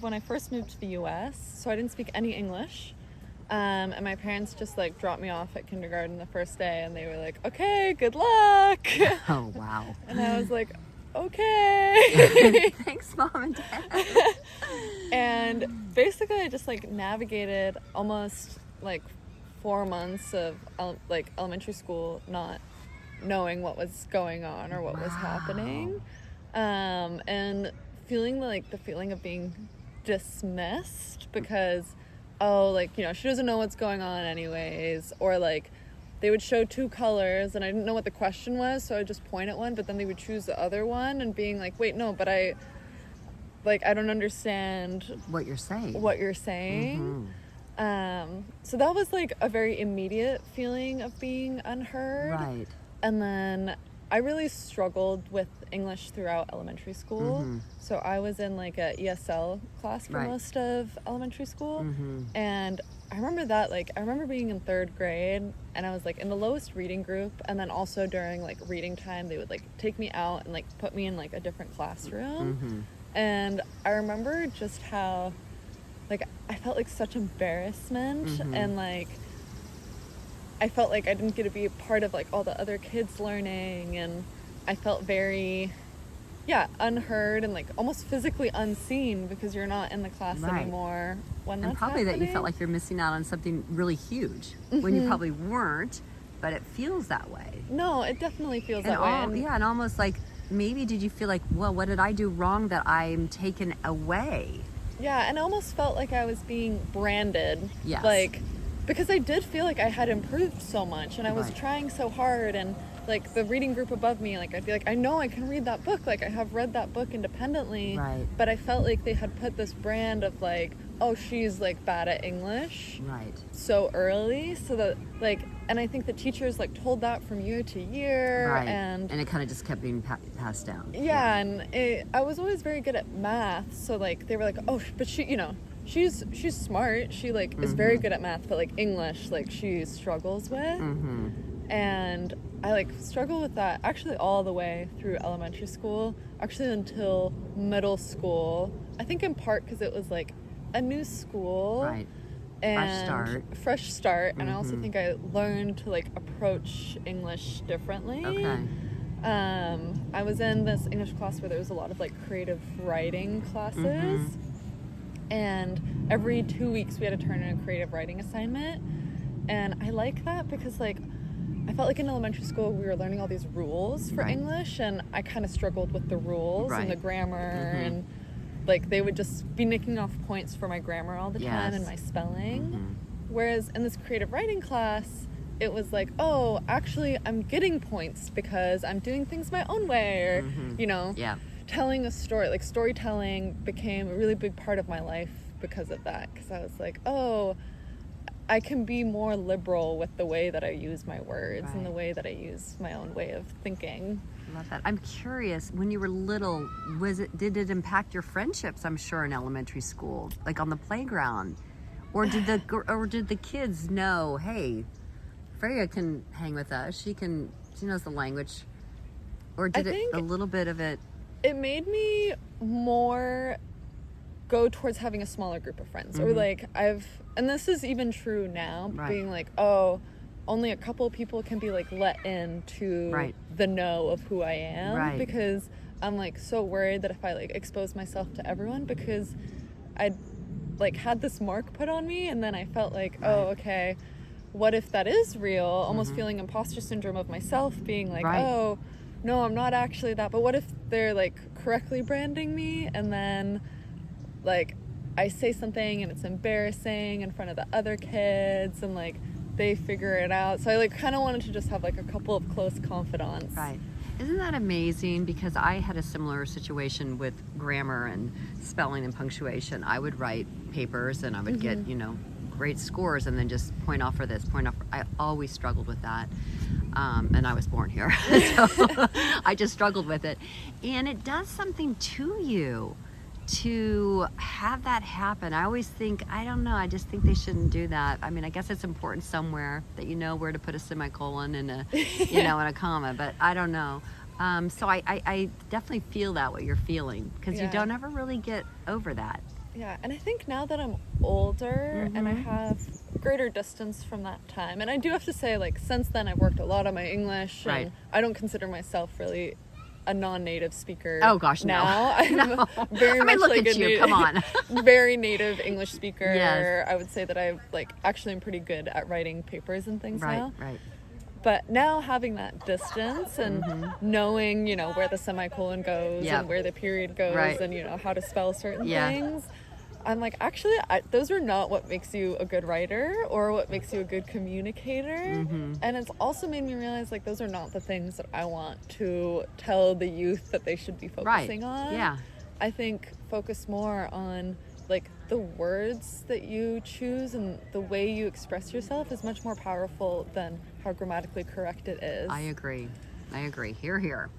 of when I first moved to the US. So I didn't speak any English. And my parents just like dropped me off at kindergarten the first day, and they were like, okay, good luck. Oh, wow. And I was like, okay. Thanks, Mom and Dad. And basically I just like navigated almost like 4 months of elementary school not knowing what was going on or what was happening, and feeling like the feeling of being dismissed because she doesn't know what's going on anyways, or like they would show 2 colors and I didn't know what the question was, so I'd just point at one, but then they would choose the other one and being like, wait, no, but I don't understand what you're saying. So that was like a very immediate feeling of being unheard. Right. And then I really struggled with English throughout elementary school. So I was in like a ESL class for most of elementary school. And I remember being in 3rd grade and I was like in the lowest reading group, and then also during like reading time they would like take me out and like put me in like a different classroom. And I remember just how like I felt like such embarrassment, and like I felt like I didn't get to be a part of like all the other kids learning, and I felt very unheard and like almost physically unseen because you're not in the class anymore when that's probably happening. That you felt like you're missing out on something really huge when you probably weren't, but it feels that way. No, it definitely feels that way. And almost like maybe did you feel like, well, what did I do wrong that I'm taken away? Yeah, and I almost felt like I was being branded. Yes. Like, because I did feel like I had improved so much and I was trying so hard, and like the reading group above me, like I'd be like, I know I can read that book, like I have read that book independently. Right. But I felt like they had put this brand of like, oh, she's like bad at English. Right. So early, so that like, and I think the teachers like told that from year to year. Right. And it kind of just kept being passed down. Yeah, and I was always very good at math, so like they were like, oh, but she, she's smart, she like is very good at math, but like English, like she struggles with. And I like struggled with that actually all the way through elementary school, actually until middle school. I think in part because it was like a new school. Right. And fresh start. And I also think I learned to like approach English differently. Okay. I was in this English class where there was a lot of like creative writing classes, and every 2 weeks we had to turn in a creative writing assignment. And I like that because like I felt like in elementary school we were learning all these rules for English, and I kind of struggled with the rules and the grammar, and like they would just be nicking off points for my grammar all the time and my spelling. Whereas in this creative writing class, it was like, oh, actually I'm getting points because I'm doing things my own way, or telling a story. Like storytelling became a really big part of my life because of that, because I was like, oh, I can be more liberal with the way that I use my words and the way that I use my own way of thinking. I love that. I'm curious, when you were little, did it impact your friendships, I'm sure, in elementary school, like on the playground? Or did the kids know, hey, Freya can hang with us, she knows the language? Or did a little bit of it? It made me more go towards having a smaller group of friends, or like and this is even true now, being like, oh, only a couple of people can be like let into the know of who I am, because I'm like so worried that if I like expose myself to everyone, because I'd like had this mark put on me, and then I felt like, oh, okay, what if that is real? Almost feeling imposter syndrome of myself, being like, oh, no, I'm not actually that. But what if they're like correctly branding me, and then like I say something and it's embarrassing in front of the other kids, and like they figure it out. So I like kind of wanted to just have like a couple of close confidants. Right. Isn't that amazing? Because I had a similar situation with grammar and spelling and punctuation. I would write papers and I would get, great scores, and then just point off for this, point off. I always struggled with that. And I was born here. So I just struggled with it. And it does something to you to have that happen. I always think, I don't know, I just think they shouldn't do that. I mean, I guess it's important somewhere that you know where to put a semicolon and a, and a comma, but I don't know. So I definitely feel that, what you're feeling, because you don't ever really get over that. Yeah, and I think now that I'm older and I have greater distance from that time, and I do have to say, like, since then I've worked a lot on my English, Right. and I don't consider myself really a non-native speaker. Oh gosh, no. Now I'm No. very I mean, much look like at a you. Come on. very native English speaker. Yes. I would say that I like actually am pretty good at writing papers and things now. Right. But now having that distance and knowing, you know, where the semicolon goes Yep. and where the period goes Right. and, you know, how to spell certain Yeah. things, I'm like, actually, those are not what makes you a good writer or what makes you a good communicator. And it's also made me realize, like, those are not the things that I want to tell the youth that they should be focusing on. Yeah. I think focus more on, like, the words that you choose and the way you express yourself is much more powerful than how grammatically correct it is. I agree. Hear, hear.